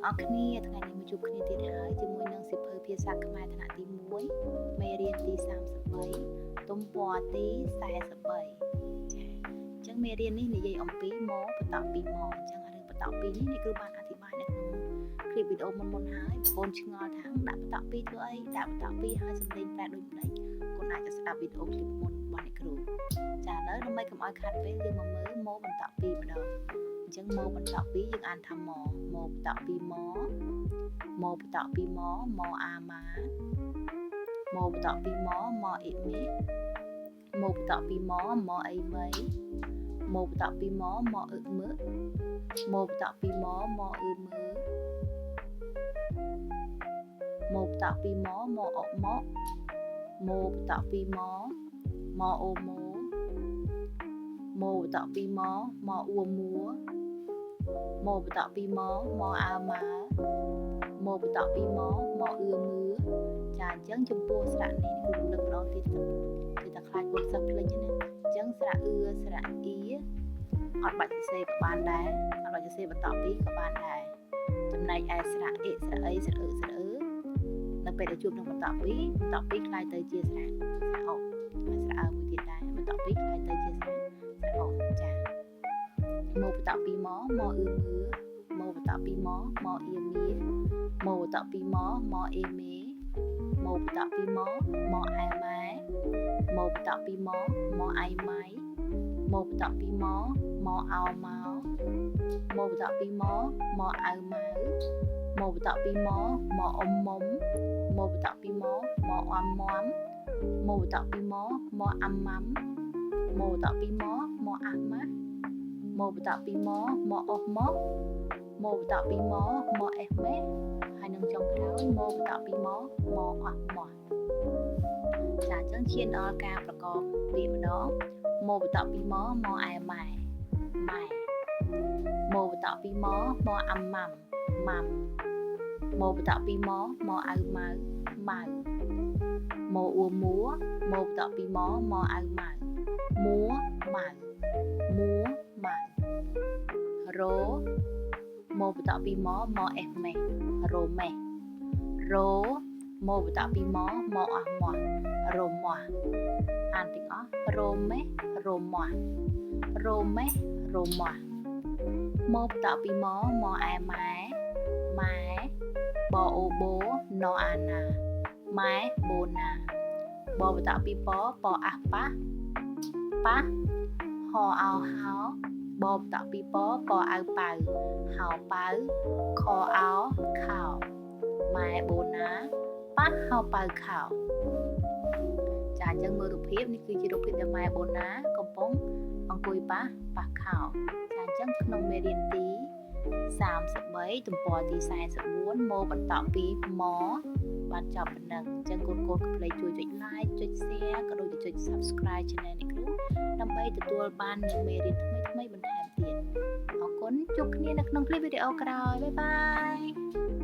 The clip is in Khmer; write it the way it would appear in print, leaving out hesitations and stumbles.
ទាំងអស់គ្នាថ្ងៃនេះមកជួបគ្នាទៀតហើយជាមួយនឹងសៀវភៅភាសាខ្មែរថ្នាក់ទី1មេរៀនទី33ទំព័រទី43ចាអញ្ចឹងមេរៀននេះនិយាយអំពីមកបន្តពីមកអញ្ចឹងរឿងបន្តពីនេះអ្នកគ្រូបានអធិប្បាយនៅក្នុងคลิปវីដេអូមុនហើយបងប្អូនឆ្ងល់ថាដាក់បន្តពីធ្វើអីដាក់បន្តពីហើយសំឡេងប្រែដូចម្ដេចคุณអាចจะស្ដាប់វីដេអូคลิปមុនរបស់អ្នកគ្រូចាឥឡូវដើម្បីកុំឲ្យខាតពេលយើងមកមើលមកបន្តពីម្ដងអញ្ចឹងមកបន្តពីយើងអានថាមកបន្តពីមកបន្តពីមកអាម៉ាមកបន្តពីមកអ៊ីមីមកបន្តពីមកអីមីមកបន្តពីមកអ៊ឹកមើមកបន្តពីមកអ៊ឺមើមកបន្តពីមកអុកមកបន្តពីមកអូម៉ូមកបន្តពីមកអ៊ូមួមកបន្តពីមកអាម៉ាមកបន្តពីមកអ៊ឺមឺចាអញ្ចឹងចំពោះស្រៈនេះគឺរំលឹកម្ដងទៀតគឺតែខ្លាចពុទ្ធសិស្សភ្លេចណាអញ្ចឹងស្រៈអ៊ឺស្រៈអ៊ីអត់បាច់សរសេរក៏បានដែរអត់បាច់សរសេរបន្តពីក៏បានដែរចំណែកឯស្រៈអ៊ីស្រៈអីស្រៈអ៊ឺស្រៈអ៊ឺនៅពេលដែលជួបនឹងបន្តពីខ្លាយទៅជាស្រៈអុកស្រៈអើមួយទៀតដែរបន្តពីខ្លាយទៅជាស្រៈអុកចាមកបន្តពីមកអ៊ឺមឺមកបន្តពីមកអ៊ីមៀមកបន្តពីមកអ៊ីមេមកបន្តពីមកអែម៉ែមកបន្តពីមកអៃម៉ៃមកបន្តពីមកអោម៉ៅមកបន្តពីមកអៅម៉ៅមកបន្តពីមកអ៊ំមុំមកបន្តពីមកអ៊ំមុំមកបន្តពីមកអាំម៉ាំមកបន្តពីមកអាម៉ាមកបន្តពីមកអ៊ុះមកបន្តពីមកអេះម៉េហើយនឹងចុងក្រោយមកបន្តពីមកអស់មកចាអញ្ចឹងឈានដល់ការប្រកបពីម្ដងមកបន្តពីមកអែម៉ែមកបន្តពីមកអាំម៉ាំមកបន្តពីមកអៅម៉ៅមកអ៊ូមួមកបន្តពីមកអៅម៉ៅមួម៉ៅរោមកបន្តពីមកអេះម៉េរ៉ូម៉េរោមកបន្តពីមកអស់ម៉ោះរ៉ូម៉ោះអានទាំងអស់រ៉ូម៉េរ៉ូម៉ោះមកបន្តពីមកអែម៉ែបអូបូណូអាណាម៉ែបូណាបបន្តពីប៉អះប៉ះហោអោហោបបន្តពីប៉អៅប៉ៅហៅប៉ៅខអោខោម៉ែបូណាប៉ះហៅប៉ៅខោចាអញ្ចឹងមើលរូបភាពនេះគឺជារូបភាពដែលម៉ែបូណាកំពុងអង្គុយប៉ះខោចាអញ្ចឹងក្នុងមេរៀនទី33ទំព័រទី44មកបន្តពីមកបានចប់ប៉ុណ្ណឹងអញ្ចឹងកូនកុំភ្លេចជួយចុច like ចុច share ក៏ដូចជាចុច subscribe channel នេះគ្រូដើម្បីទទួលបាននូវមេរៀនថ្មីបន្ថែមទៀតអរគុណជួបគ្នានៅក្នុងគ្លីបវីដេអូក្រោយបាយបាយ